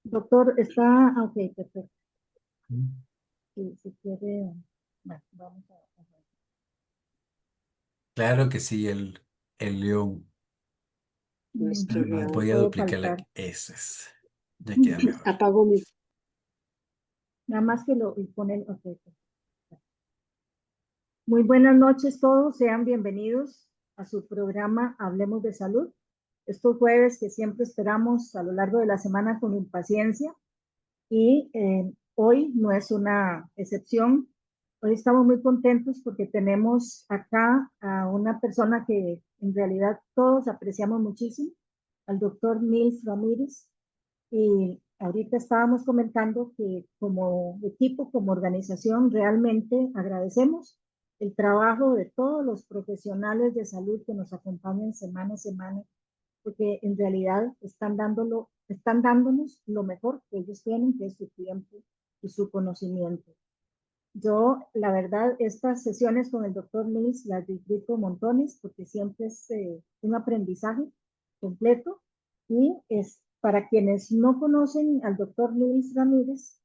Doctor, está, ok, perfecto. Mm. Si quiere, bueno, vamos a ver. Claro que sí, el león. Nuestro Además No león. voy a puede duplicar faltar. eso es. Ya queda mejor. Apago mi. Nada más que lo y ponen, ok, perfecto. Muy buenas noches todos, sean bienvenidos a su programa Hablemos de Salud. Estos jueves que siempre esperamos a lo largo de la semana con impaciencia y hoy no es una excepción. Hoy estamos muy contentos porque tenemos acá a una persona que en realidad todos apreciamos muchísimo, al doctor Nils Ramírez. Y ahorita estábamos comentando que como equipo, como organización, realmente agradecemos el trabajo de todos los profesionales de salud que nos acompañan semana a semana, porque en realidad están dándonos lo mejor que ellos tienen, que es su tiempo y su conocimiento. Yo, la verdad, estas sesiones con el doctor Mills las disfruto montones porque siempre es un aprendizaje completo y es para quienes no conocen al doctor Luis Ramírez,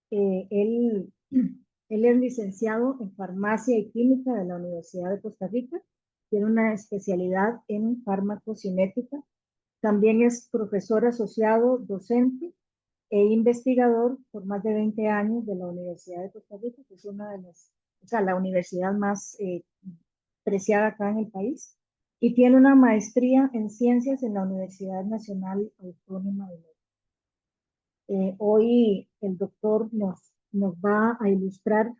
él, él es licenciado en farmacia y química de la Universidad de Costa Rica, tiene una especialidad en farmacocinética, también es profesor asociado, docente e investigador por más de 20 años de la Universidad de Costa Rica, que es una de las, o sea, la universidad más preciada acá en el país, y tiene una maestría en ciencias en la Universidad Nacional Autónoma de México. Hoy el doctor nos va a ilustrar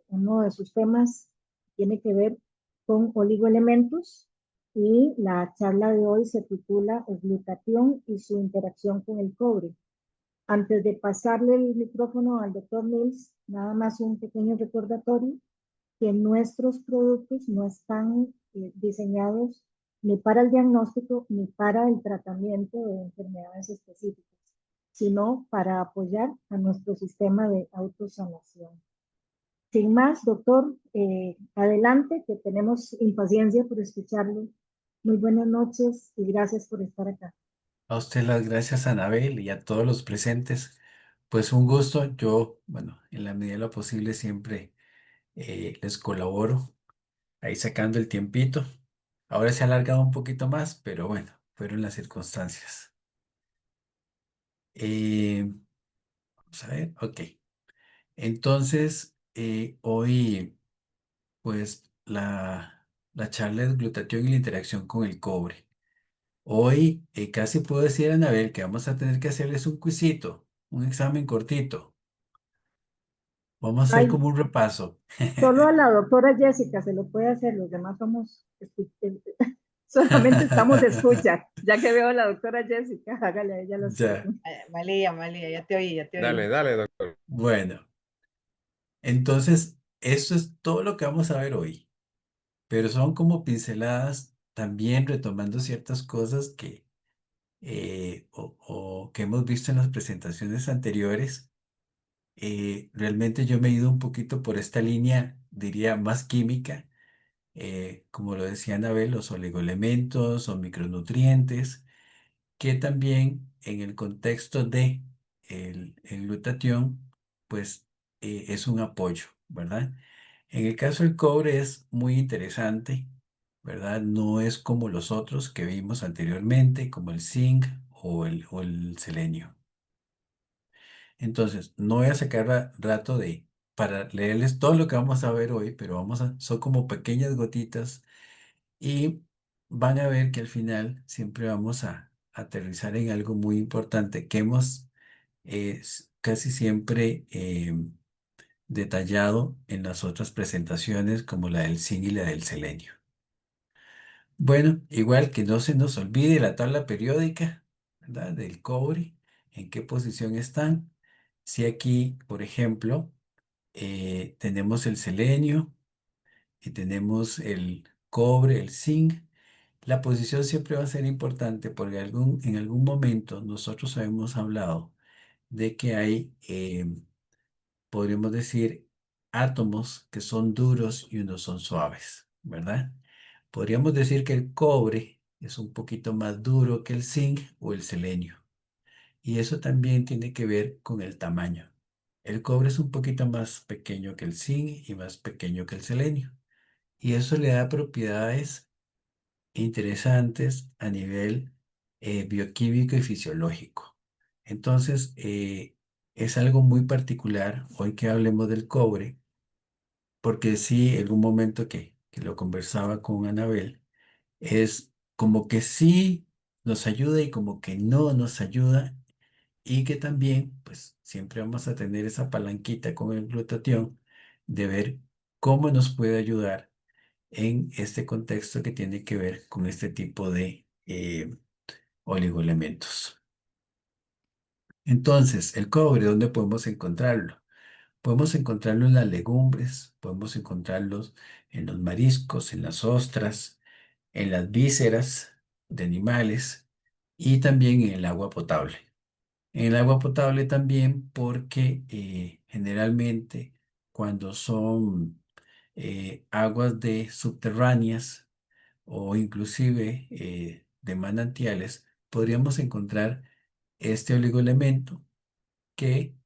uno de sus temas, tiene que ver con oligoelementos, y la charla de hoy se titula Glutatión y su interacción con el cobre. Antes de pasarle el micrófono al doctor Mills, nada más un pequeño recordatorio que nuestros productos no están diseñados ni para el diagnóstico ni para el tratamiento de enfermedades específicas, sino para apoyar a nuestro sistema de autosanación. Sin más, doctor, adelante, que tenemos impaciencia por escucharlo. Muy buenas noches y gracias por estar acá. A usted las gracias, Anabel, y a todos los presentes. Pues un gusto. Yo, bueno, en la medida de lo posible siempre les colaboro, ahí sacando el tiempito. Ahora se ha alargado un poquito más, pero bueno, fueron las circunstancias. Vamos a ver, ok. Entonces, hoy, pues, la charla es glutatión y la interacción con el cobre. Hoy, casi puedo decir a Anabel que vamos a tener que hacerles un quizito, un examen cortito. Vamos a hacer Ay, como un repaso. solo a la doctora Jessica se lo puede hacer, los demás somos, solamente estamos de escucha. Ya que veo a la doctora Jessica, hágale a ella las Ya, preguntas. Malía, ya te oí, ya te Dale, oí. dale, doctor. bueno, entonces, eso es todo lo que vamos a ver hoy, pero son como pinceladas también retomando ciertas cosas o que hemos visto en las presentaciones anteriores. Realmente yo me he ido un poquito por esta línea, diría, más química, como lo decía Anabel, los oligoelementos o micronutrientes, que también en el contexto de el glutatión, pues es un apoyo, ¿verdad? En el caso del cobre es muy interesante, ¿verdad? No es como los otros que vimos anteriormente, como el zinc o el selenio. Entonces, no voy a sacar rato para leerles todo lo que vamos a ver hoy, pero son como pequeñas gotitas y van a ver que al final siempre vamos a aterrizar en algo muy importante que hemos casi siempre detallado en las otras presentaciones como la del zinc y la del selenio. Bueno, igual que no se nos olvide la tabla periódica, ¿verdad? Del cobre, en qué posición están. Si aquí, por ejemplo, tenemos el selenio y tenemos el cobre, el zinc, la posición siempre va a ser importante porque en algún momento nosotros habíamos hablado de que hay, podríamos decir, átomos que son duros y unos son suaves, ¿verdad? Podríamos decir que el cobre es un poquito más duro que el zinc o el selenio. y eso también tiene que ver con el tamaño. El cobre es un poquito más pequeño que el zinc y más pequeño que el selenio, y eso le da propiedades interesantes a nivel bioquímico y fisiológico. Entonces, es algo muy particular hoy que hablemos del cobre, porque sí, en un momento que lo conversaba con Anabel, es como que sí nos ayuda y como que no nos ayuda, y que también, pues, siempre vamos a tener esa palanquita con el glutatión de ver cómo nos puede ayudar en este contexto que tiene que ver con este tipo de oligoelementos. Entonces, el cobre, ¿dónde podemos encontrarlo? Podemos encontrarlo en las legumbres, podemos encontrarlos en los mariscos, en las ostras, en las vísceras de animales y también en el agua potable. En el agua potable también porque generalmente cuando son aguas de subterráneas o inclusive de manantiales, podríamos encontrar este oligoelemento que,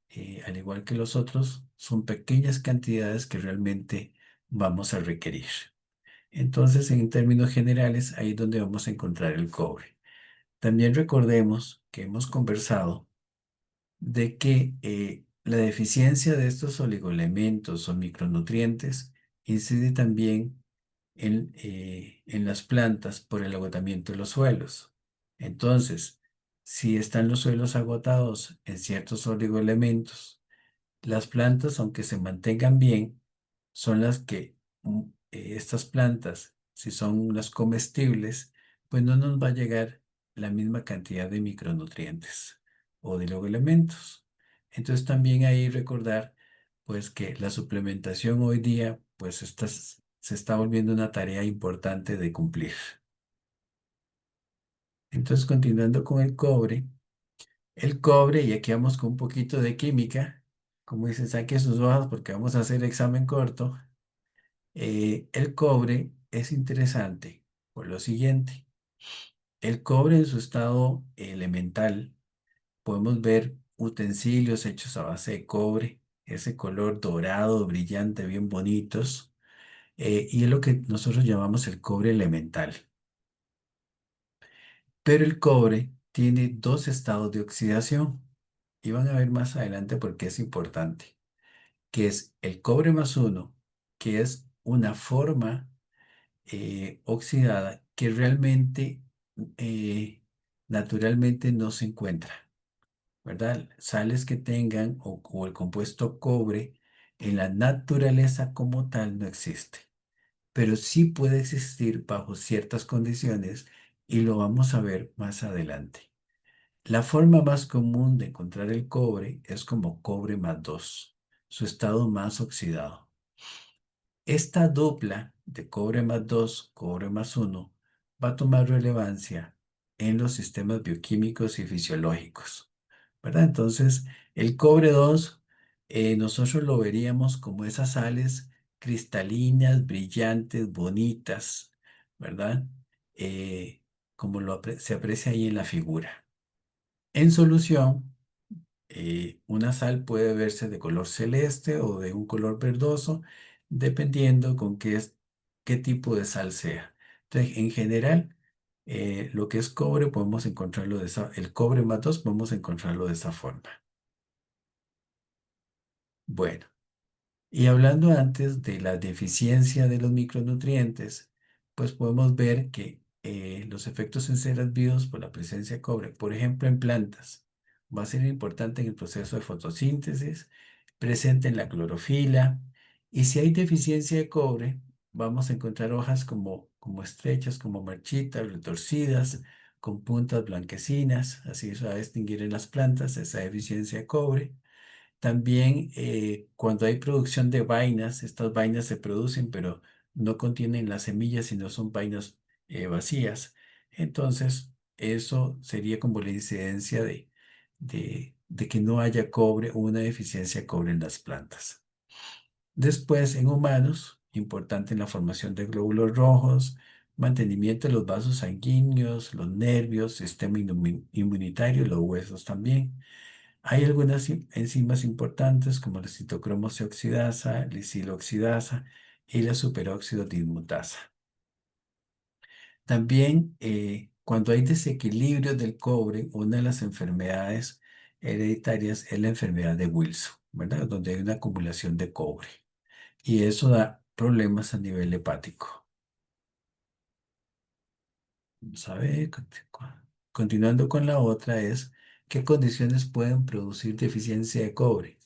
al igual que los otros, son pequeñas cantidades que realmente vamos a requerir. Entonces, en términos generales, ahí es donde vamos a encontrar el cobre. También recordemos que hemos conversado de que la deficiencia de estos oligoelementos o micronutrientes incide también en las plantas por el agotamiento de los suelos. Entonces, si están los suelos agotados en ciertos oligoelementos, las plantas, aunque se mantengan bien, son las que estas plantas, si son las comestibles, pues no nos va a llegar la misma cantidad de micronutrientes o de oligoelementos. Entonces también ahí recordar pues que la suplementación hoy día pues se está volviendo una tarea importante de cumplir. Entonces, continuando con el cobre, y aquí vamos con un poquito de química, como dicen, saque sus hojas porque vamos a hacer examen corto. El cobre es interesante por lo siguiente. El cobre en su estado elemental, podemos ver utensilios hechos a base de cobre, ese color dorado, brillante, bien bonitos, y es lo que nosotros llamamos el cobre elemental. Pero el cobre tiene dos estados de oxidación, y van a ver más adelante por qué es importante, que es el cobre más uno, que es una forma oxidada que realmente eh, naturalmente no se encuentra, ¿verdad? Sales que tengan o el compuesto cobre en la naturaleza como tal no existe, pero sí puede existir bajo ciertas condiciones y lo vamos a ver más adelante. La forma más común de encontrar el cobre es como cobre más 2, su estado más oxidado. Esta dupla de cobre más 2, cobre más 1, va a tomar relevancia en los sistemas bioquímicos y fisiológicos, ¿verdad? Entonces, el cobre 2, nosotros lo veríamos como esas sales cristalinas, brillantes, bonitas, ¿verdad? Como se aprecia ahí en la figura. En solución, una sal puede verse de color celeste o de un color verdoso, dependiendo con qué tipo de sal sea. Entonces, en general, lo que es cobre podemos encontrarlo el cobre más 2 podemos encontrarlo de esa forma. Bueno, y hablando antes de la deficiencia de los micronutrientes, pues podemos ver que los efectos en seres vivos por la presencia de cobre, por ejemplo en plantas, va a ser importante en el proceso de fotosíntesis, presente en la clorofila, y si hay deficiencia de cobre, vamos a encontrar hojas como estrechas, como marchitas, retorcidas, con puntas blanquecinas, así se va a distinguir en las plantas esa deficiencia de cobre. También cuando hay producción de vainas, estas vainas se producen, pero no contienen las semillas, sino son vainas vacías. Entonces, eso sería como la incidencia de que no haya cobre o una deficiencia de cobre en las plantas. Después, en humanos, importante en la formación de glóbulos rojos, mantenimiento de los vasos sanguíneos, los nervios, sistema inmunitario, los huesos también. Hay algunas enzimas importantes como la citocromo C oxidasa, la siloxidasa y la superóxido dismutasa. También, cuando hay desequilibrio del cobre, una de las enfermedades hereditarias es la enfermedad de Wilson, ¿verdad? Donde hay una acumulación de cobre. Y eso da problemas a nivel hepático. Vamos a ver, continuando con la otra es, ¿qué condiciones pueden producir deficiencia de cobre?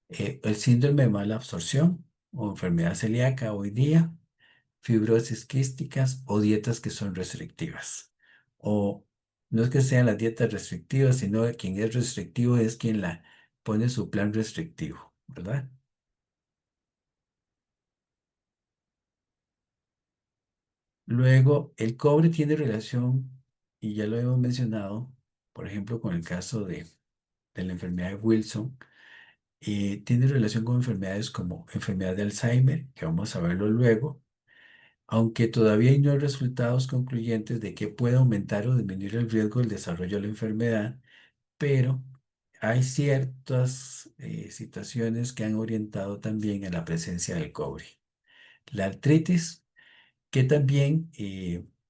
El síndrome de mala absorción o enfermedad celíaca hoy día, fibrosis quísticas o dietas que son restrictivas. O no es que sean las dietas restrictivas, sino que quien es restrictivo es quien la pone su plan restrictivo, ¿verdad? Luego, el cobre tiene relación, y ya lo hemos mencionado, por ejemplo, con el caso de la enfermedad de Wilson, tiene relación con enfermedades como enfermedad de Alzheimer, que vamos a verlo luego, aunque todavía no hay resultados concluyentes de que pueda aumentar o disminuir el riesgo del desarrollo de la enfermedad, pero hay ciertas situaciones que han orientado también a la presencia del cobre. La artritis, que también,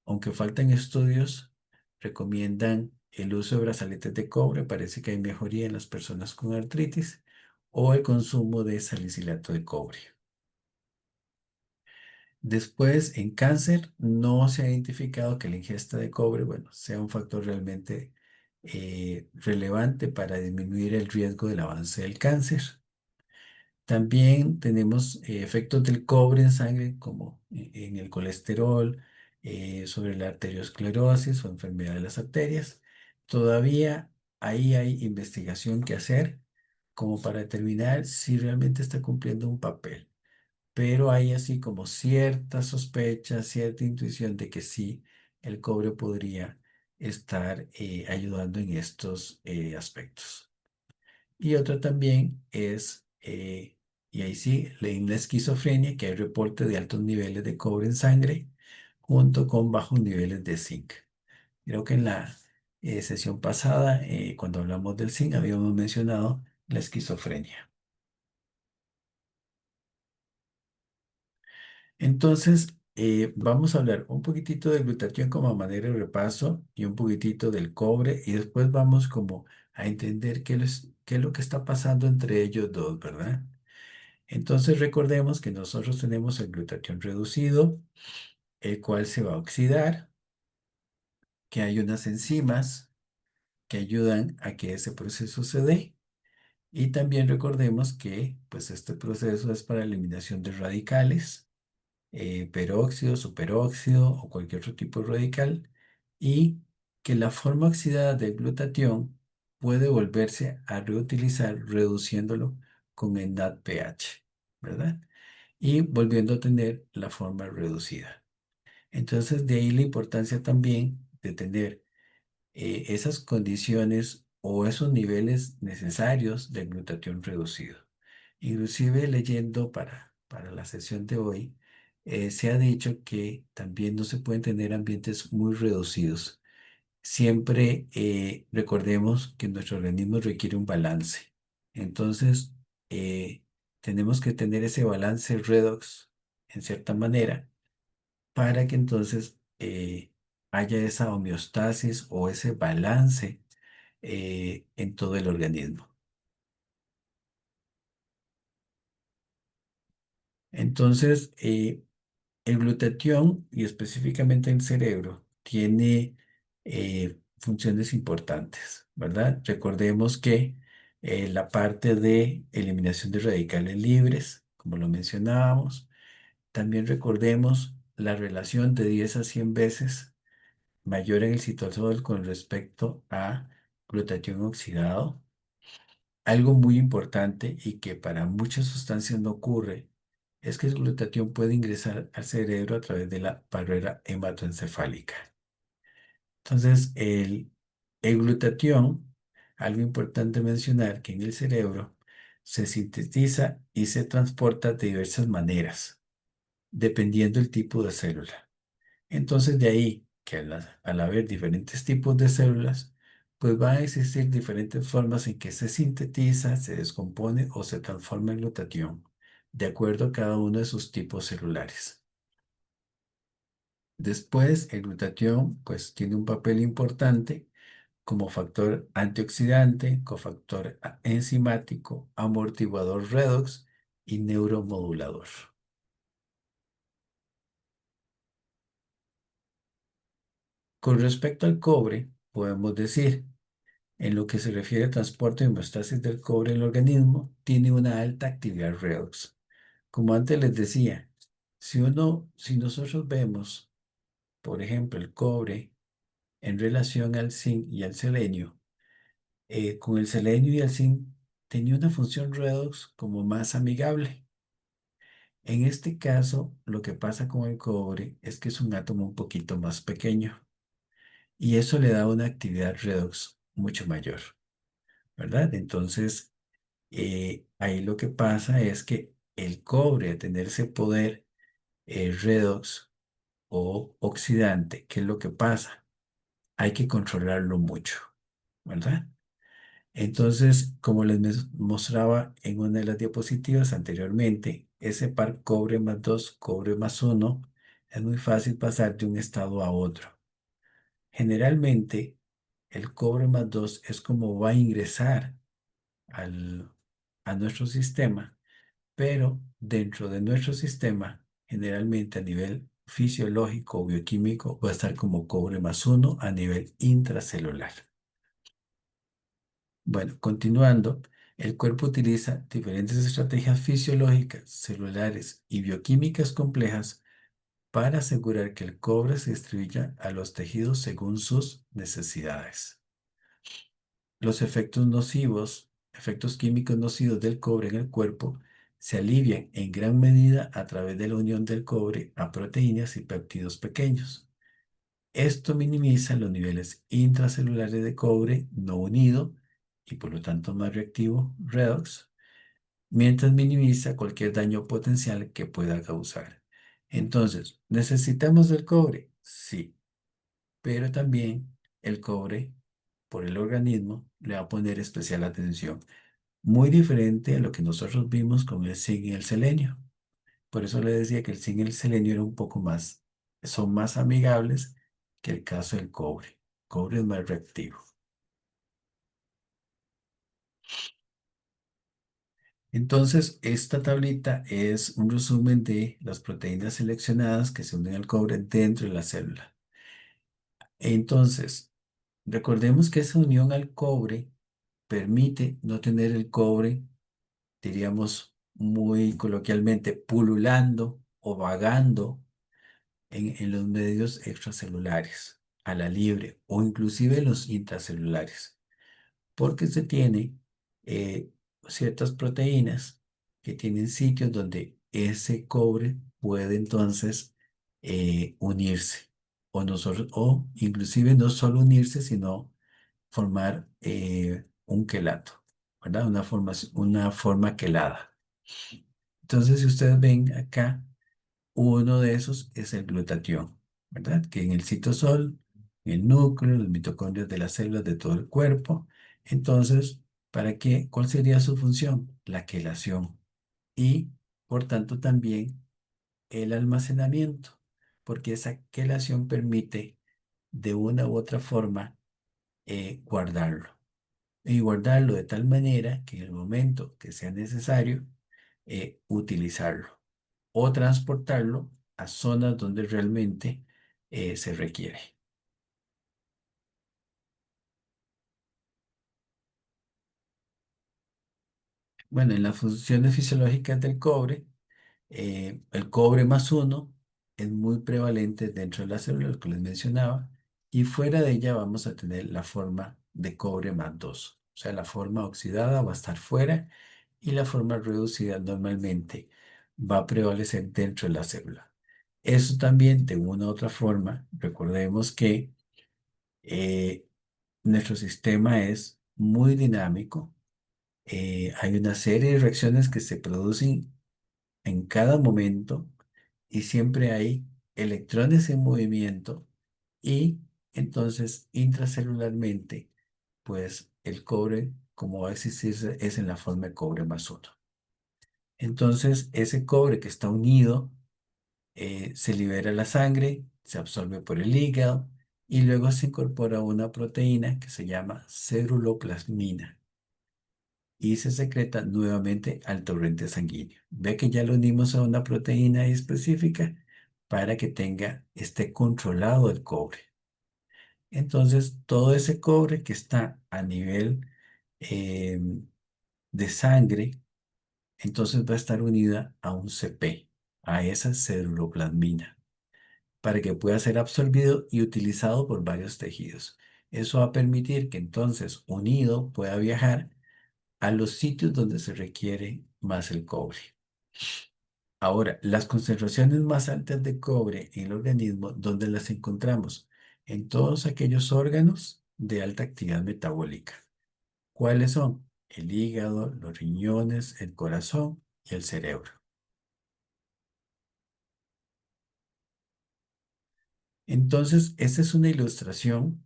aunque faltan estudios, recomiendan el uso de brazaletes de cobre, parece que hay mejoría en las personas con artritis, o el consumo de salicilato de cobre. Después, en cáncer, no se ha identificado que la ingesta de cobre, bueno, sea un factor realmente relevante para disminuir el riesgo del avance del cáncer. También tenemos efectos del cobre en sangre, como en el colesterol, sobre la arteriosclerosis o enfermedad de las arterias. Todavía ahí hay investigación que hacer como para determinar si realmente está cumpliendo un papel, pero hay así como cierta sospecha, cierta intuición de que sí, el cobre podría estar ayudando en estos aspectos. Y otra también es, y ahí sí, en la esquizofrenia, que hay reporte de altos niveles de cobre en sangre junto con bajos niveles de zinc. Creo que en la sesión pasada, cuando hablamos del zinc, habíamos mencionado la esquizofrenia. Entonces, vamos a hablar un poquitito de glutatión como manera de repaso y un poquitito del cobre y después vamos como a entender qué es lo que está pasando entre ellos dos, ¿verdad? Entonces recordemos que nosotros tenemos el glutatión reducido, el cual se va a oxidar, que hay unas enzimas que ayudan a que ese proceso se dé. Y también recordemos que pues este proceso es para eliminación de radicales, peróxido, superóxido o cualquier otro tipo de radical, y que la forma oxidada del glutatión puede volverse a reutilizar reduciéndolo con el NADPH, ¿verdad? Y volviendo a tener la forma reducida. Entonces, de ahí la importancia también de tener esas condiciones o esos niveles necesarios de glutatión reducido. Inclusive leyendo para la sesión de hoy, se ha dicho que también no se pueden tener ambientes muy reducidos. Siempre recordemos que nuestro organismo requiere un balance. Entonces, tenemos que tener ese balance redox en cierta manera para que entonces haya esa homeostasis o ese balance en todo el organismo. Entonces, el glutatión, y específicamente el cerebro, tiene funciones importantes, ¿verdad? Recordemos que la parte de eliminación de radicales libres, como lo mencionábamos, también recordemos la relación de 10 a 100 veces mayor en el citosol con respecto a glutatión oxidado. Algo muy importante y que para muchas sustancias no ocurre es que el glutatión puede ingresar al cerebro a través de la barrera hematoencefálica. Entonces, el glutatión, algo importante mencionar que en el cerebro se sintetiza y se transporta de diversas maneras, dependiendo del tipo de célula. Entonces de ahí que al haber diferentes tipos de células, pues van a existir diferentes formas en que se sintetiza, se descompone o se transforma el glutatión, de acuerdo a cada uno de sus tipos celulares. Después, el glutatión pues tiene un papel importante como factor antioxidante, cofactor enzimático, amortiguador redox y neuromodulador. Con respecto al cobre, podemos decir, en lo que se refiere al transporte y homeostasis del cobre en el organismo, tiene una alta actividad redox. Como antes les decía, si nosotros vemos, por ejemplo, el cobre en relación al zinc y al selenio, con el selenio y el zinc tenía una función redox como más amigable. En este caso, lo que pasa con el cobre es que es un átomo un poquito más pequeño y eso le da una actividad redox mucho mayor, ¿verdad? Entonces, ahí lo que pasa es que el cobre, al tener ese poder redox o oxidante, ¿qué es lo que pasa? Hay que controlarlo mucho, ¿verdad? Entonces, como mostraba en una de las diapositivas anteriormente, ese par cobre más 2, cobre más uno, es muy fácil pasar de un estado a otro. Generalmente, el cobre más 2 es como va a ingresar a nuestro sistema, pero dentro de nuestro sistema, generalmente a nivel fisiológico o bioquímico, va a estar como cobre más uno a nivel intracelular. Bueno, continuando, el cuerpo utiliza diferentes estrategias fisiológicas, celulares y bioquímicas complejas para asegurar que el cobre se distribuya a los tejidos según sus necesidades. Los efectos químicos nocivos del cobre en el cuerpo se alivian en gran medida a través de la unión del cobre a proteínas y péptidos pequeños. Esto minimiza los niveles intracelulares de cobre no unido y por lo tanto más reactivo, redox, mientras minimiza cualquier daño potencial que pueda causar. Entonces, ¿necesitamos del cobre? Sí, pero también el cobre, por el organismo, le va a poner especial atención. Muy diferente a lo que nosotros vimos con el zinc y el selenio. Por eso le decía que el zinc y el selenio eran un poco más, son más amigables que el caso del cobre. El cobre es más reactivo. Entonces, esta tablita es un resumen de las proteínas seleccionadas que se unen al cobre dentro de la célula. Entonces, recordemos que esa unión al cobre permite no tener el cobre, diríamos muy coloquialmente, pululando o vagando en los medios extracelulares, a la libre o inclusive en los intracelulares, porque se tiene eh, ciertas proteínas que tienen sitios donde ese cobre puede entonces unirse o inclusive no solo unirse, sino formar un quelato, ¿verdad? Una forma quelada. Entonces, si ustedes ven acá, uno de esos es el glutatión, ¿verdad? Que en el citosol, en el núcleo, los mitocondrios de las células de todo el cuerpo. Entonces, ¿para qué? ¿Cuál sería su función? La quelación. Y, por tanto, también el almacenamiento, porque esa quelación permite, de una u otra forma, guardarlo. Y guardarlo de tal manera que en el momento que sea necesario, utilizarlo o transportarlo a zonas donde realmente se requiere. Bueno, en las funciones fisiológicas del cobre, el cobre más uno es muy prevalente dentro de la célula, lo que les mencionaba, y fuera de ella vamos a tener la forma de cobre más 2. O sea, la forma oxidada va a estar fuera y la forma reducida normalmente va a prevalecer dentro de la célula. Eso también, de una u otra forma, recordemos que eh, nuestro sistema es muy dinámico. Hay una serie de reacciones que se producen en cada momento y siempre hay electrones en movimiento y entonces intracelularmente, pues el cobre, como va a existir, es en la forma de cobre más uno. Entonces, ese cobre que está unido se libera a la sangre, se absorbe por el hígado y luego se incorpora a una proteína que se llama ceruloplasmina y se secreta nuevamente al torrente sanguíneo. Ve que ya lo unimos a una proteína específica para que esté controlado el cobre. Entonces, todo ese cobre que está a nivel eh, de sangre, entonces va a estar unida a un CP, a esa ceruloplasmina, para que pueda ser absorbido y utilizado por varios tejidos. Eso va a permitir que entonces, unido, pueda viajar a los sitios donde se requiere más el cobre. Ahora, las concentraciones más altas de cobre en el organismo, ¿dónde las encontramos? En todos aquellos órganos de alta actividad metabólica. ¿Cuáles son? El hígado, los riñones, el corazón y el cerebro. Entonces, esta es una ilustración,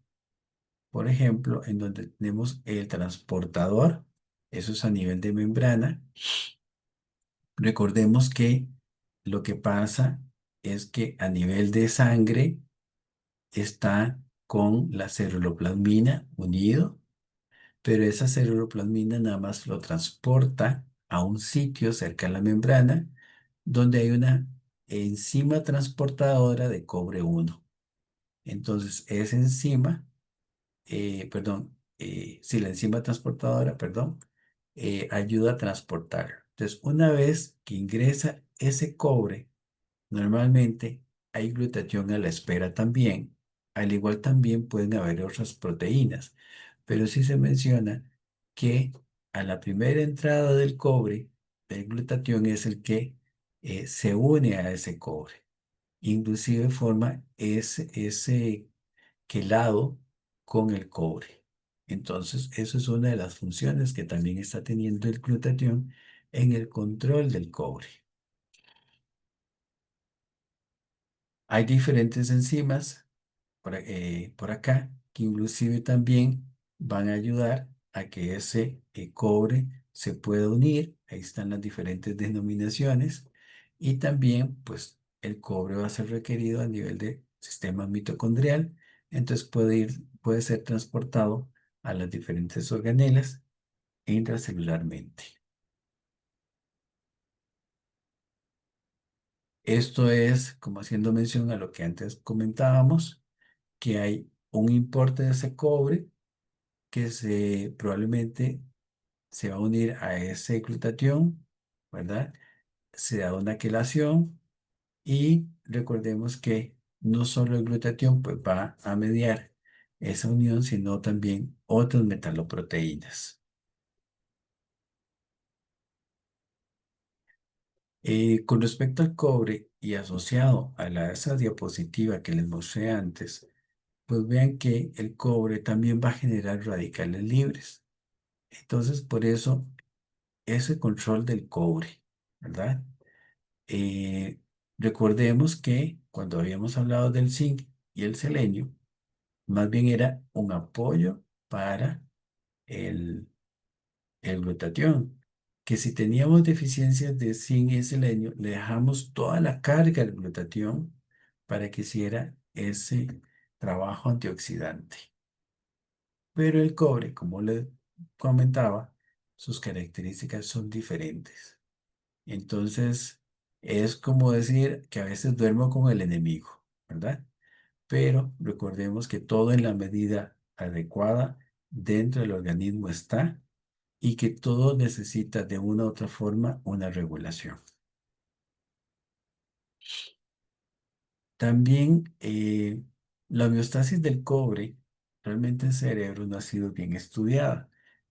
por ejemplo, en donde tenemos el transportador, eso es a nivel de membrana. Recordemos que lo que pasa es que a nivel de sangre está con la ceruloplasmina unido, pero esa ceruloplasmina nada más lo transporta a un sitio cerca de la membrana donde hay una enzima transportadora de cobre 1. Entonces, esa enzima, perdón, sí, la enzima transportadora, perdón, ayuda a transportarlo. Entonces, una vez que ingresa ese cobre, normalmente hay glutatión a la espera también, al igual también pueden haber otras proteínas, pero sí se menciona que a la primera entrada del cobre, el glutatión es el que se une a ese cobre, inclusive forma ese quelado con el cobre. Entonces, eso es una de las funciones que también está teniendo el glutatión en el control del cobre. Hay diferentes enzimas por acá que inclusive también van a ayudar a que ese cobre se pueda unir. Ahí están las diferentes denominaciones. Y también, pues, el cobre va a ser requerido a nivel de sistema mitocondrial. Entonces puede ser transportado a las diferentes organelas intracelularmente. Esto es como haciendo mención a lo que antes comentábamos, que hay un importe de ese cobre que probablemente se va a unir a ese glutatión, ¿verdad? Se da una quelación y recordemos que no solo el glutatión pues va a mediar esa unión, sino también otras metaloproteínas. Con respecto al cobre y asociado a esa diapositiva que les mostré antes, pues vean que el cobre también va a generar radicales libres. Entonces, por eso, ese control del cobre, ¿verdad? Eh, Recordemos que cuando habíamos hablado del zinc y el selenio, más bien era un apoyo para el, el glutatión, que si teníamos deficiencias de zinc y selenio, le dejamos toda la carga al glutatión para que hiciera ese trabajo antioxidante. Pero el cobre, como le comentaba, sus características son diferentes. Entonces, es como decir que a veces duermo con el enemigo, ¿verdad? Pero recordemos que todo en la medida adecuada dentro del organismo está y que todo necesita de una u otra forma una regulación. También la homeostasis del cobre realmente en cerebro no ha sido bien estudiada.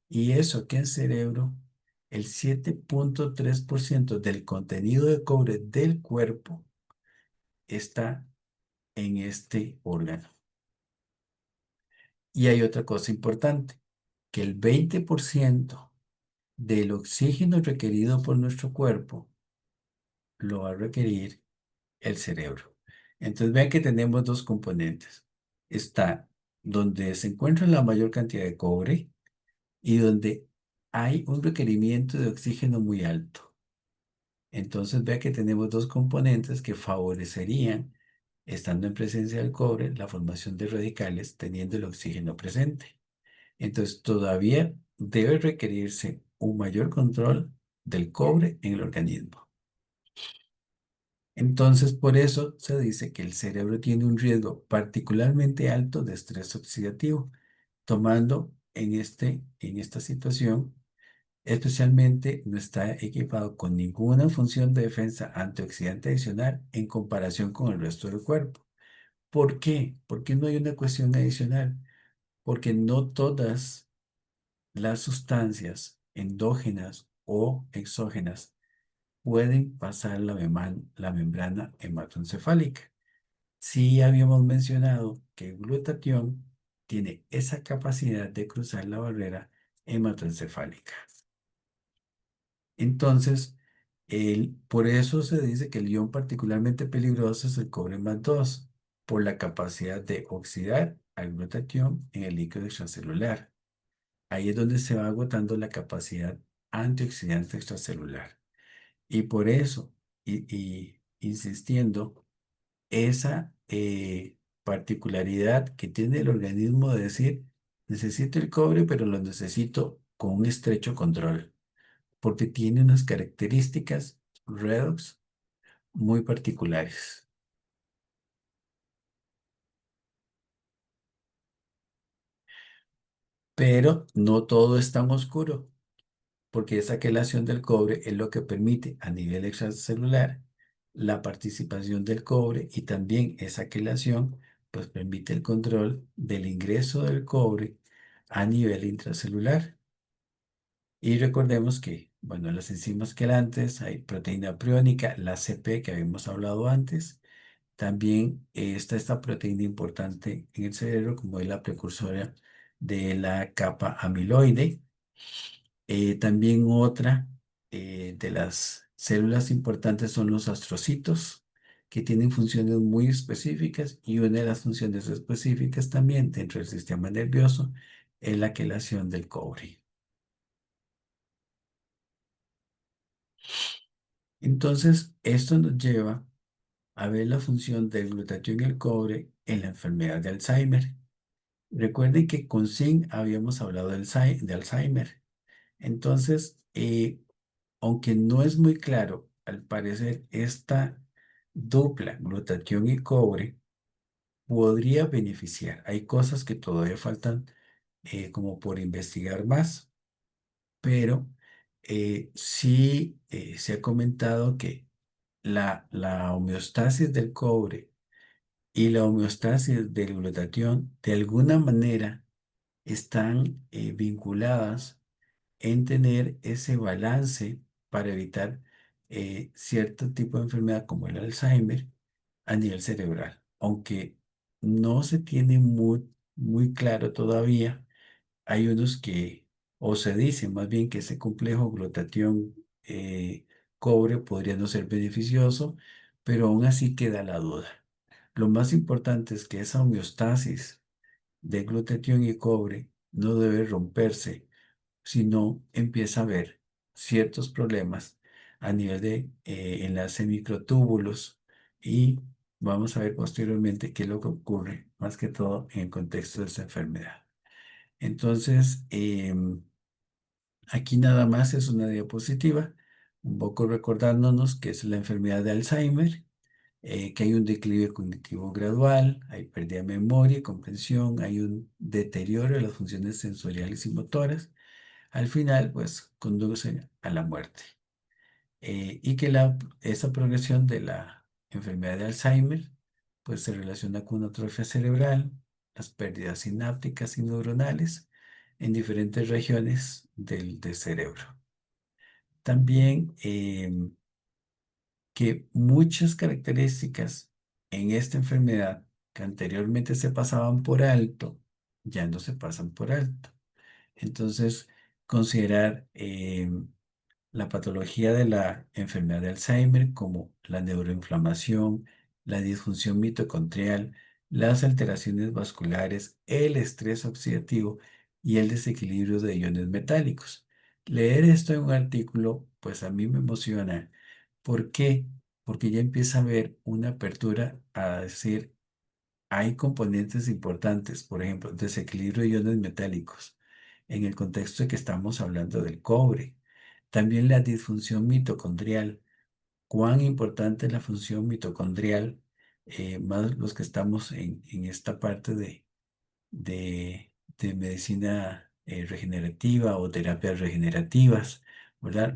Y eso que en cerebro el 7,3% del contenido de cobre del cuerpo está en este órgano. Y hay otra cosa importante, que el 20% del oxígeno requerido por nuestro cuerpo lo va a requerir el cerebro. Entonces vean que tenemos dos componentes. Está donde se encuentra la mayor cantidad de cobre y donde hay un requerimiento de oxígeno muy alto. Entonces vea que tenemos dos componentes que favorecerían, estando en presencia del cobre, la formación de radicales teniendo el oxígeno presente. Entonces todavía debe requerirse un mayor control del cobre en el organismo. Entonces, por eso se dice que el cerebro tiene un riesgo particularmente alto de estrés oxidativo, tomando en esta situación, especialmente no está equipado con ninguna función de defensa antioxidante adicional en comparación con el resto del cuerpo. ¿Por qué? Porque no hay una cuestión adicional, porque no todas las sustancias endógenas o exógenas pueden pasar la membrana hematoencefálica. Sí habíamos mencionado que el glutatión tiene esa capacidad de cruzar la barrera hematoencefálica. Entonces, por eso se dice que el ion particularmente peligroso es el cobre más 2, por la capacidad de oxidar al glutatión en el líquido extracelular. Ahí es donde se va agotando la capacidad antioxidante extracelular. Y por eso, y insistiendo, esa particularidad que tiene el organismo de decir, necesito el cobre, pero lo necesito con un estrecho control, porque tiene unas características redox muy particulares. Pero no todo es tan oscuro, porque esa quelación del cobre es lo que permite a nivel extracelular la participación del cobre y también esa quelación pues permite el control del ingreso del cobre a nivel intracelular. Y recordemos que, bueno, las enzimas quelantes, hay proteína priónica, la CP que habíamos hablado antes, también está esta proteína importante en el cerebro como es la precursora de la capa amiloide. También otra de las células importantes son los astrocitos, que tienen funciones muy específicas y una de las funciones específicas también dentro del sistema nervioso es la quelación del cobre. Entonces, esto nos lleva a ver la función del glutatión y el cobre en la enfermedad de Alzheimer. Recuerden que con zinc habíamos hablado de Alzheimer. Entonces, aunque no es muy claro, al parecer, esta dupla, glutatión y cobre, podría beneficiar. Hay cosas que todavía faltan como por investigar más, pero sí se ha comentado que la homeostasis del cobre y la homeostasis del glutatión de alguna manera están vinculadas en tener ese balance para evitar cierto tipo de enfermedad como el Alzheimer a nivel cerebral. Aunque no se tiene muy claro todavía, hay unos que, o se dice más bien que ese complejo glutatión cobre podría no ser beneficioso, pero aún así queda la duda. Lo más importante es que esa homeostasis de glutatión y cobre no debe romperse, sino empieza a haber ciertos problemas a nivel de enlace de microtúbulos y vamos a ver posteriormente qué es lo que ocurre, más que todo en el contexto de esta enfermedad. Entonces, aquí nada más es una diapositiva, un poco recordándonos que es la enfermedad de Alzheimer, que hay un declive cognitivo gradual, hay pérdida de memoria y comprensión, hay un deterioro de las funciones sensoriales y motoras. Al final, pues, conduce a la muerte. Y que esa progresión de la enfermedad de Alzheimer, pues, se relaciona con una atrofia cerebral, las pérdidas sinápticas y neuronales en diferentes regiones del cerebro. También que muchas características en esta enfermedad que anteriormente se pasaban por alto, ya no se pasan por alto. Entonces, considerar la patología de la enfermedad de Alzheimer como la neuroinflamación, la disfunción mitocondrial, las alteraciones vasculares, el estrés oxidativo y el desequilibrio de iones metálicos. Leer esto en un artículo, pues a mí me emociona. ¿Por qué? Porque ya empieza a haber una apertura a decir, hay componentes importantes, por ejemplo, desequilibrio de iones metálicos, en el contexto de que estamos hablando del cobre. También la disfunción mitocondrial. ¿Cuán importante es la función mitocondrial? Más los que estamos en esta parte de medicina regenerativa o terapias regenerativas, ¿verdad?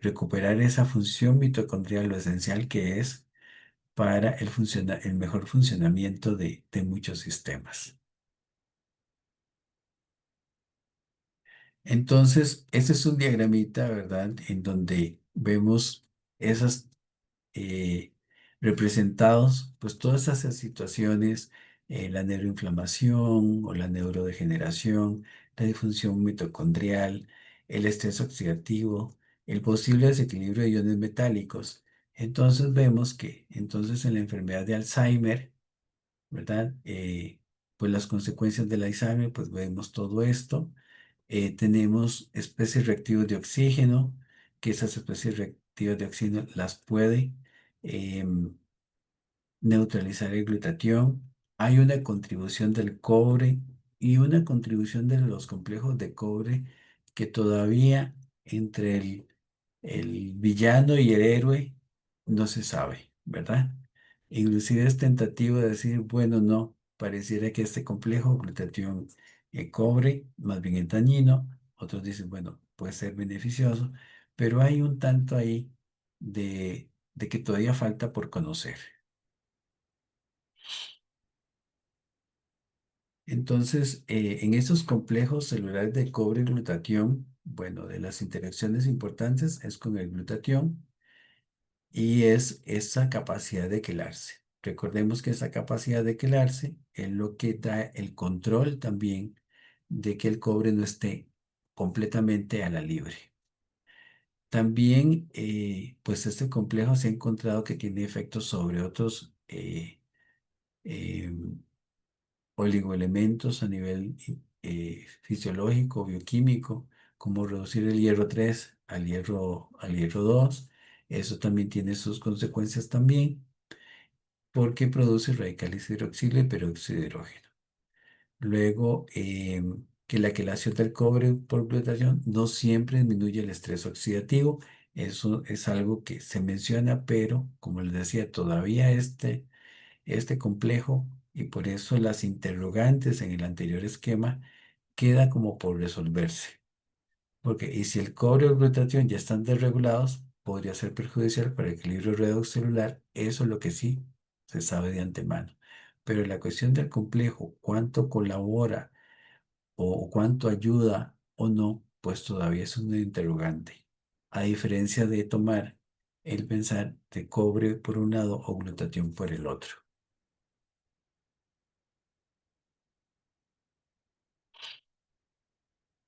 Recuperar esa función mitocondrial, lo esencial que es para el mejor funcionamiento de muchos sistemas. Entonces, este es un diagramita, ¿verdad? En donde vemos esas eh, representados, pues todas esas situaciones, la neuroinflamación o la neurodegeneración, la disfunción mitocondrial, el estrés oxidativo, el posible desequilibrio de iones metálicos. Entonces vemos que entonces en la enfermedad de Alzheimer, ¿verdad? Pues las consecuencias del Alzheimer, pues vemos todo esto. Tenemos especies reactivas de oxígeno, que esas especies reactivas de oxígeno las puede em, neutralizar el glutatión. Hay una contribución del cobre y una contribución de los complejos de cobre que todavía entre el villano y el héroe no se sabe, ¿verdad? Inclusive es tentativo de decir, bueno, no, pareciera que este complejo, glutatión cobre, más bien es dañino. Otros dicen, bueno, puede ser beneficioso, pero hay un tanto ahí de que todavía falta por conocer. Entonces, en estos complejos celulares de cobre y glutatión, bueno, de las interacciones importantes es con el glutatión y es esa capacidad de quelarse. Recordemos que esa capacidad de quelarse es lo que da el control también de que el cobre no esté completamente a la libre. También, pues este complejo se ha encontrado que tiene efectos sobre otros em, oligoelementos a nivel fisiológico, bioquímico, como reducir el hierro 3 al hierro 2. Eso también tiene sus consecuencias también, porque produce radicales hidroxilo y peróxido de hidrógeno. Luego, que la quelación del cobre por glutatión no siempre disminuye el estrés oxidativo. Eso es algo que se menciona, pero como les decía, todavía este complejo y por eso las interrogantes en el anterior esquema queda como por resolverse. Porque, y si el cobre o el glutatión ya están desregulados, podría ser perjudicial para el equilibrio redox celular. Eso es lo que sí se sabe de antemano. Pero la cuestión del complejo, cuánto colabora o cuánto ayuda o no, pues todavía es una interrogante. A diferencia de tomar el pensar de cobre por un lado o glutatión por el otro.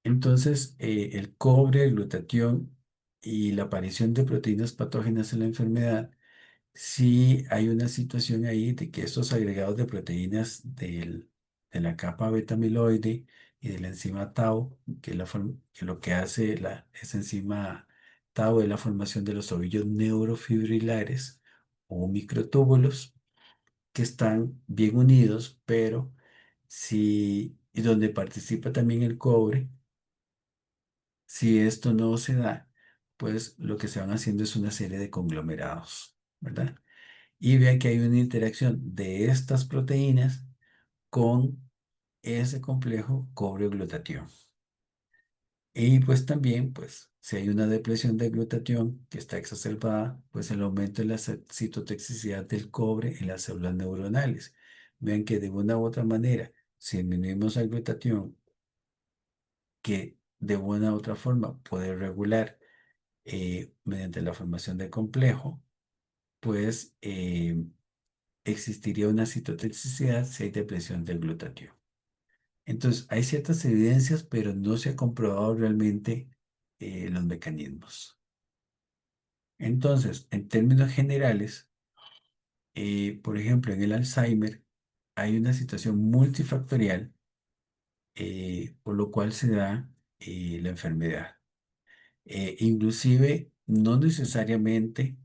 Entonces, el cobre, el glutatión y la aparición de proteínas patógenas en la enfermedad, sí hay una situación ahí de que estos agregados de proteínas de la capa beta amiloide y de la enzima tau, que lo que hace esa enzima tau es la formación de los ovillos neurofibrilares o microtúbulos que están bien unidos, pero sí, y donde participa también el cobre. Si esto no se da, pues lo que se van haciendo es una serie de conglomerados, ¿verdad? Y vean que hay una interacción de estas proteínas con ese complejo cobre-glutatión. Y pues también, pues, si hay una depresión de glutatión que está exacerbada, pues el aumento de la citotoxicidad del cobre en las células neuronales. Vean que de una u otra manera, si disminuimos el glutatión, que de una u otra forma puede regular mediante la formación de complejo, pues existiría una citotoxicidad si hay depresión del glutatión. Entonces, hay ciertas evidencias, pero no se ha comprobado realmente los mecanismos. Entonces, en términos generales, por ejemplo, en el Alzheimer hay una situación multifactorial, por lo cual se da la enfermedad. Inclusive, no necesariamente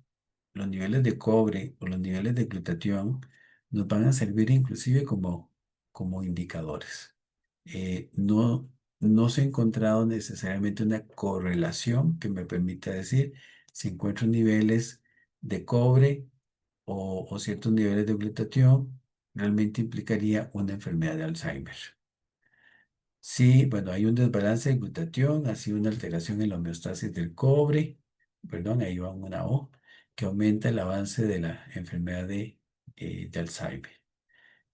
los niveles de cobre o los niveles de glutatión nos van a servir inclusive como indicadores. No, no se ha encontrado necesariamente una correlación que me permita decir si encuentro niveles de cobre o ciertos niveles de glutatión, realmente implicaría una enfermedad de Alzheimer. Sí, bueno, hay un desbalance de glutatión, así una alteración en la homeostasis del cobre, perdón, ahí va una O, que aumenta el avance de la enfermedad de Alzheimer.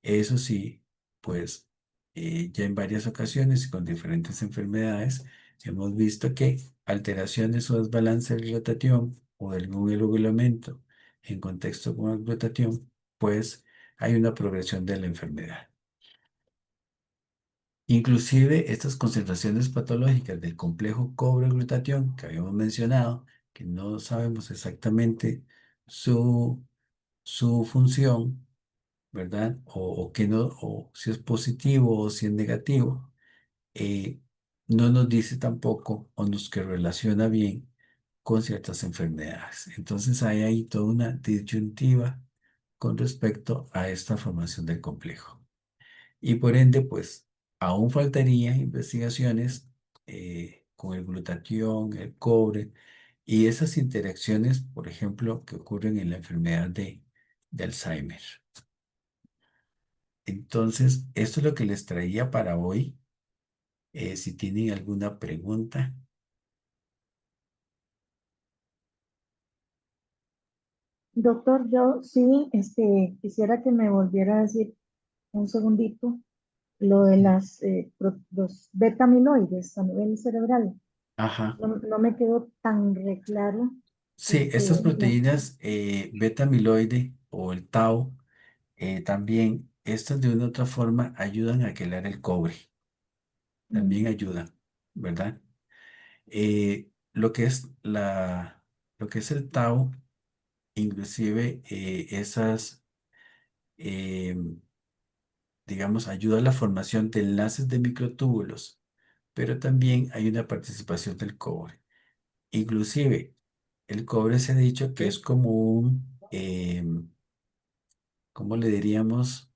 Eso sí, pues ya en varias ocasiones y con diferentes enfermedades hemos visto que alteraciones o desbalance del glutatión o de algún elemento en contexto con el glutatión, pues hay una progresión de la enfermedad. Inclusive estas concentraciones patológicas del complejo cobre-glutatión que habíamos mencionado, que no sabemos exactamente su, su función, ¿verdad? O que no, o si es positivo o si es negativo, eh, no nos dice tampoco o nos que relaciona bien con ciertas enfermedades. Entonces hay ahí toda una disyuntiva con respecto a esta formación del complejo. Y por ende, pues, aún faltaría investigaciones con el glutatión, el cobre y esas interacciones, por ejemplo, que ocurren en la enfermedad de Alzheimer. Entonces, esto es lo que les traía para hoy. Si tienen alguna pregunta. Doctor, yo sí, quisiera que me volviera a decir un segundito lo de los beta-amiloides a nivel cerebral. Ajá. No me quedó tan reclaro. Sí, estas No. proteínas beta amiloide o el tau también, estas de una u otra forma ayudan a quelar el cobre. También ayudan, ¿verdad? Lo que es el tau, inclusive eh, digamos, ayuda a la formación de enlaces de microtúbulos, pero también hay una participación del cobre. Inclusive, el cobre se ha dicho que es como ¿cómo le diríamos?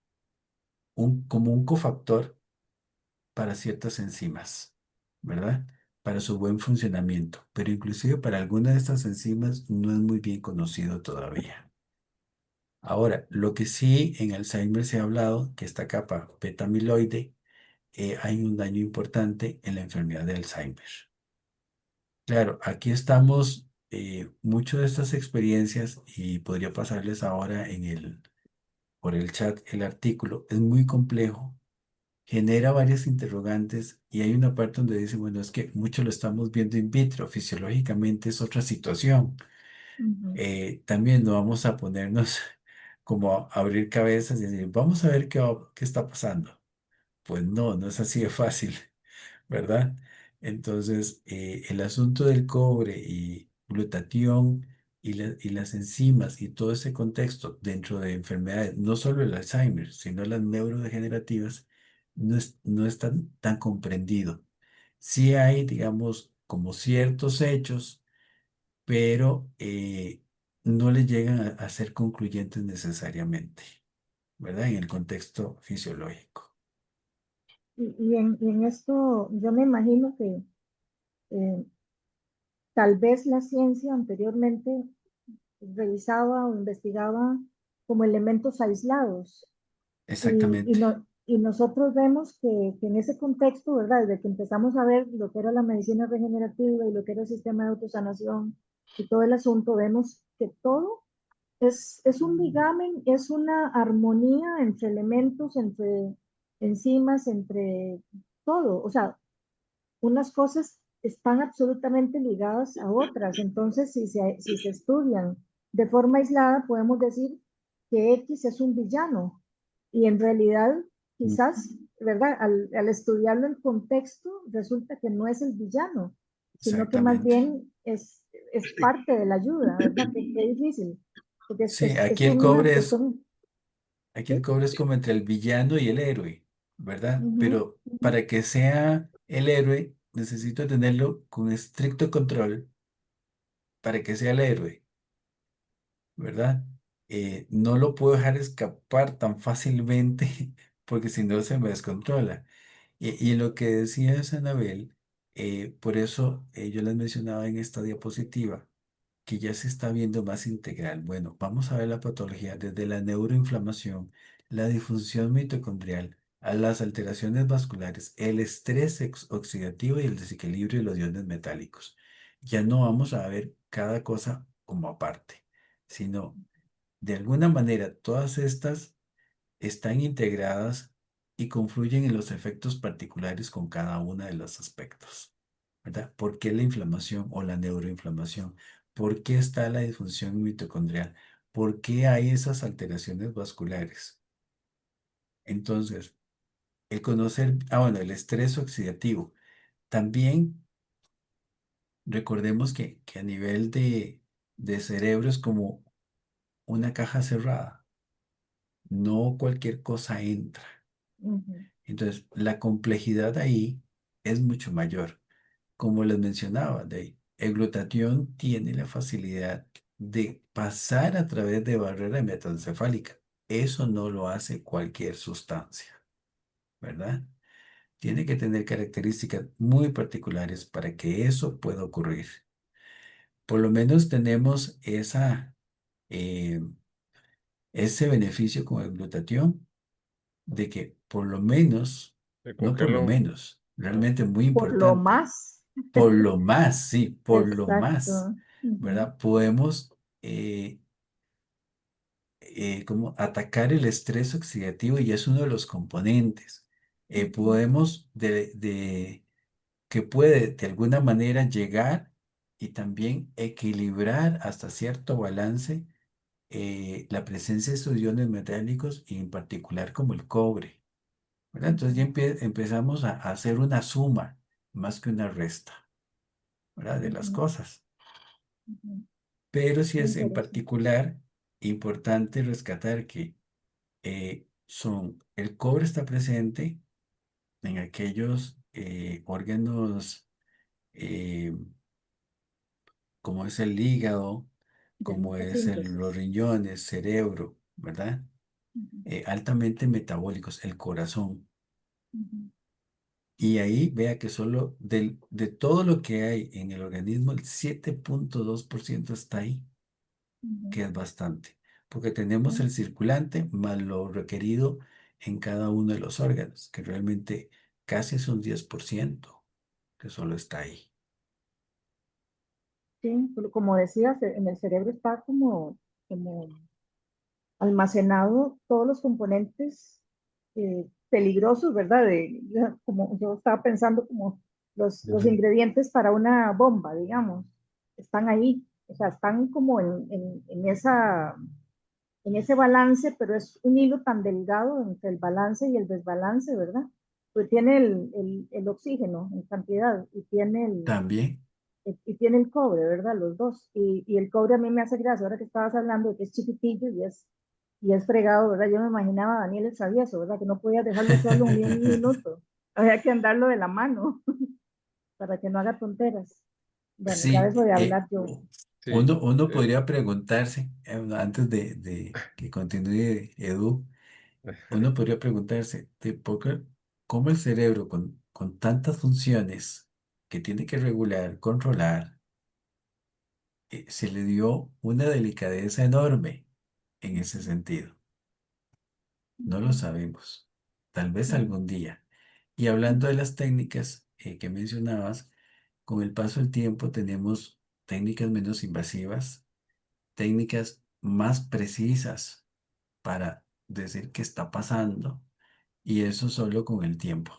Como un cofactor para ciertas enzimas, ¿verdad? Para su buen funcionamiento, pero inclusive para algunas de estas enzimas no es muy bien conocido todavía. Ahora, lo que sí en Alzheimer se ha hablado, que esta capa beta-amiloide, hay un daño importante en la enfermedad de Alzheimer. Claro, aquí estamos, mucho de estas experiencias, y podría pasarles ahora por el chat el artículo, es muy complejo, genera varias interrogantes y hay una parte donde dice, bueno, es que mucho lo estamos viendo in vitro, fisiológicamente es otra situación. También no vamos a ponernos como a abrir cabezas y decir, vamos a ver qué está pasando. Pues no, no es así de fácil, ¿verdad? Entonces, el asunto del cobre y glutatión y las enzimas y todo ese contexto dentro de enfermedades, no solo el Alzheimer, sino las neurodegenerativas, no es tan comprendido. Sí hay, digamos, como ciertos hechos, pero no le llegan a ser concluyentes necesariamente, ¿verdad? En el contexto fisiológico. Y en esto yo me imagino que eh, tal vez la ciencia anteriormente revisaba o investigaba como elementos aislados Exactamente, y nosotros vemos que en ese contexto, ¿verdad? Desde que empezamos a ver lo que era la medicina regenerativa y lo que era el sistema de autosanación y todo el asunto, vemos que todo es un ligamen, es una armonía entre elementos, entre enzimas, entre todo. O sea, unas cosas están absolutamente ligadas a otras. Entonces, si se estudian de forma aislada, podemos decir que X es un villano. Y en realidad, quizás, ¿verdad? Al estudiarlo en contexto, resulta que no es el villano, sino que más exactamente. bien es parte de la ayuda, ¿verdad? Qué difícil. porque Sí, es una, es un, aquí el sí, cobre es como entre el villano y el héroe, ¿verdad? ujú, Pero ujú, para que sea el héroe, necesito tenerlo con estricto control para que sea el héroe, ¿verdad? No lo puedo dejar escapar tan fácilmente porque si no se me descontrola. Y lo que decía Anabel, por eso yo les mencionaba en esta diapositiva que ya se está viendo más integral. Bueno, vamos a ver la patología desde la neuroinflamación, la disfunción mitocondrial, a las alteraciones vasculares, el estrés oxidativo y el desequilibrio de los iones metálicos. Ya no vamos a ver cada cosa como aparte, sino de alguna manera todas estas están integradas y confluyen en los efectos particulares con cada uno de los aspectos, ¿verdad? ¿Por qué la inflamación o la neuroinflamación? ¿Por qué está la disfunción mitocondrial? ¿Por qué hay esas alteraciones vasculares? Entonces, el conocer, bueno, el estrés oxidativo. También recordemos que a nivel de cerebro es como una caja cerrada. No cualquier cosa entra. ujú, Entonces, la complejidad ahí es mucho mayor. Como les mencionaba, el glutatión tiene la facilidad de pasar a través de barrera hematoencefálica. Eso no lo hace cualquier sustancia, ¿verdad? Tiene que tener características muy particulares para que eso pueda ocurrir. Por lo menos tenemos eh, ese beneficio con el glutatión de que por lo menos, Se no por lo congeló. menos, Ah, realmente muy por lo importante, más, por lo más, sí, por lo más, exacto. Ujú, ¿verdad? Podemos como atacar el estrés oxidativo y es uno de los componentes. ujú, Podemos que puede de alguna manera llegar y también equilibrar hasta cierto balance la presencia de estos iones metálicos y en particular como el cobre. ¿Verdad? Entonces ya ujú, empezamos a hacer una suma más que una resta, ¿verdad? De las ujú, cosas. ujú. Pero sí Qué es en interesante. particular importante rescatar que el cobre está presente en aquellos órganos eh, como es el hígado, De como alta es los síntesis. riñones, cerebro, ¿verdad? Ujú, Altamente metabólicos, el corazón. ujú, Y ahí vea que solo de todo lo que hay en el organismo, el 7,2% está ahí, ujú. que es bastante, porque tenemos el circulante más lo requerido en cada uno de los órganos, que realmente casi es un 10% que solo está ahí. Sí, como decías, en el cerebro está como almacenado todos los componentes peligrosos, ¿verdad? Como yo estaba pensando como los ujú. ingredientes para una bomba, digamos, están ahí, o sea, están como en ese balance, pero es un hilo tan delgado entre el balance y el desbalance, ¿verdad? Pues tiene el oxígeno en cantidad También, y tiene el cobre, ¿verdad? Los dos. Y el cobre a mí me hace gracia, ahora que estabas hablando de que es chiquitillo y es fregado, ¿verdad? Yo me imaginaba a Daniel el Sabieso, ¿verdad? Que no podías dejarlo solo ni un minuto. Había que andarlo de la mano para que no haga tonteras. Bueno, ya sí, dejo de hablar yo. Sí, uno podría preguntarse, antes de que continúe Edu, uno podría preguntarse, ¿cómo el cerebro con tantas funciones que tiene que regular, controlar, se le dio una delicadeza enorme en ese sentido? No lo sabemos. Tal vez Sí, algún día. Y hablando de las técnicas que mencionabas, con el paso del tiempo tenemos técnicas menos invasivas, técnicas más precisas para decir qué está pasando, y eso solo con el tiempo.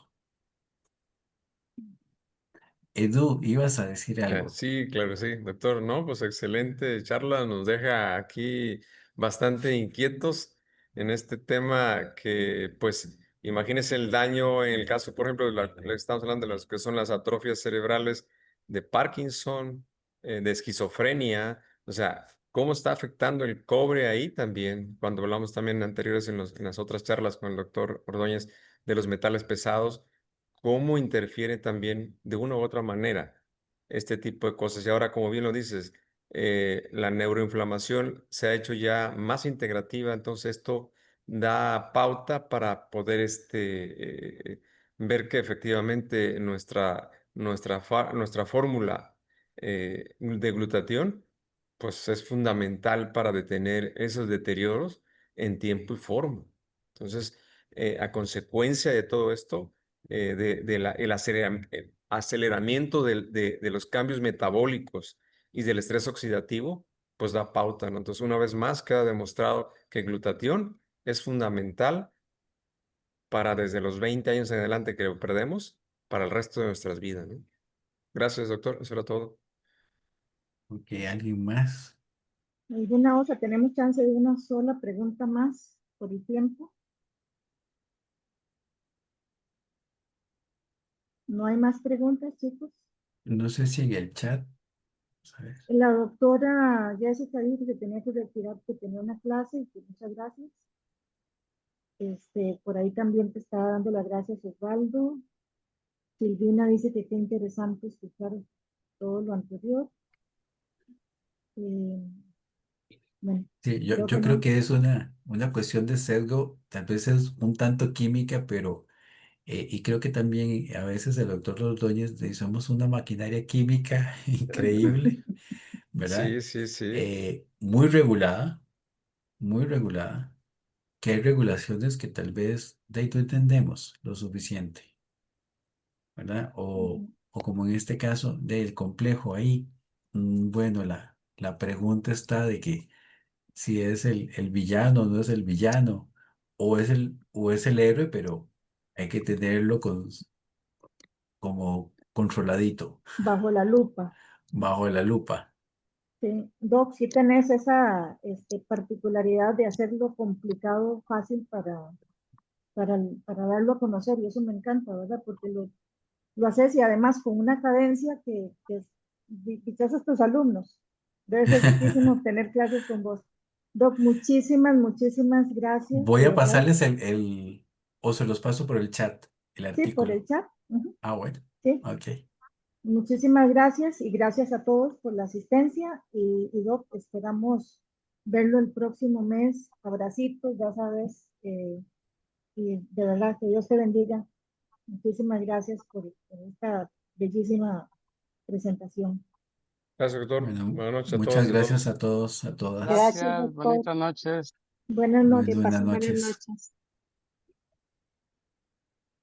Edu, ibas a decir algo. Sí, claro, sí, doctor. No, pues excelente charla. Nos deja aquí bastante inquietos en este tema que, pues, imagínese el daño en el caso, por ejemplo, estamos hablando de las que son las atrofias cerebrales de Parkinson, de esquizofrenia. O sea, ¿Cómo está afectando el cobre ahí también? Cuando hablamos también anteriores en las otras charlas con el doctor Ordóñez de los metales pesados, ¿cómo interfiere también de una u otra manera este tipo de cosas? Y ahora, como bien lo dices, la neuroinflamación se ha hecho ya más integrativa, entonces esto da pauta para poder ver que efectivamente nuestra fórmula de glutatión pues es fundamental para detener esos deterioros en tiempo y forma. Entonces, a consecuencia de todo esto, el aceleramiento de los cambios metabólicos y del estrés oxidativo, pues da pauta, ¿no? Entonces, una vez más, queda demostrado que el glutatión es fundamental para desde los 20 años en adelante que lo perdemos, para el resto de nuestras vidas, ¿no? Gracias, doctor. Eso era todo. Ok, ¿alguien más? ¿Alguna otra? Tenemos chance de una sola pregunta más por el tiempo. ¿No hay más preguntas, chicos? No sé si en el chat. Vamos a ver. La doctora Jessica dijo que tenía que retirar, que tenía una clase y que muchas gracias. Por ahí también te estaba dando las gracias Osvaldo. Silvina dice que qué interesante escuchar todo lo anterior. Bueno, Sí, yo, creo que yo creo no. que es una cuestión de sesgo, tal vez es un tanto química, pero y creo que también a veces el doctor Ordóñez dice, somos una maquinaria química increíble, ¿verdad? Sí, sí, sí. Muy regulada, que hay regulaciones que tal vez de ahí no entendemos lo suficiente, ¿verdad? O como en este caso del complejo ahí, bueno, la pregunta está de que si es el villano o no es el villano, o es el héroe, pero hay que tenerlo como controladito, Bajo la lupa. bajo la lupa. Sí. Doc, si tenés esa particularidad de hacerlo complicado, fácil para darlo a conocer, y eso me encanta, ¿verdad? Porque lo haces y además con una cadencia que quizás a tus alumnos. Debe ser riquísimo tener clases con vos. Doc, muchísimas gracias, Voy de a verdad. pasarles o se los paso por el chat, el Sí, por el artículo. chat. Ujú, Ah, bueno, sí. ok. Muchísimas gracias y gracias a todos por la asistencia y Doc, esperamos verlo el próximo mes. Abracitos, ya sabes, y de verdad que Dios te bendiga. Muchísimas gracias por esta bellísima presentación. Gracias, doctor. Bueno, Buenas noches a todos muchas y a gracias todas. a todos, a todas. Gracias, Gracias, doctor. bonitas noches. Buenas Muy noches. buenas Buenas noches. noches.